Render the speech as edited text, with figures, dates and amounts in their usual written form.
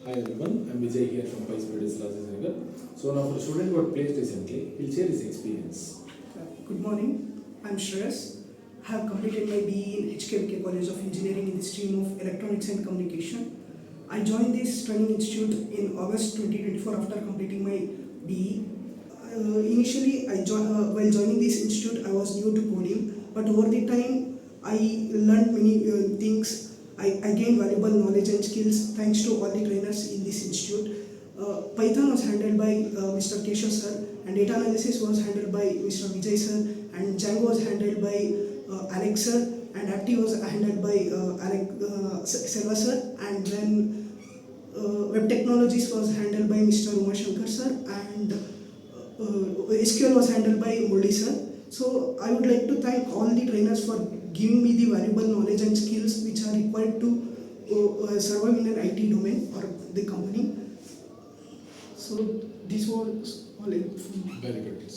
Hi everyone, I'm Vijay here from PySpiders Rajajinagar. So now for a student who got placed recently, he'll share his experience. Good morning, I'm Shreyas. I have completed my BE in HKMK College of Engineering in the stream of Electronics and Communication. I joined this training institute in August 2024 after completing my BE. Initially, while joining this institute, I was new to coding, but over the time, I learned many things. I gained valuable knowledge and skills thanks to all the trainers in this institute. Python was handled by Mr. Keshav sir, and data analysis was handled by Mr. Vijay sir, and Django was handled by Alex sir, and Apti was handled by Selva sir, and then web technologies was handled by Mr. Umashankar sir, and SQL was handled by Murli sir. So I would like to thank all the trainers for giving me the valuable knowledge and skills which are required to survive in an IT domain or the company. So this was all it. Very good.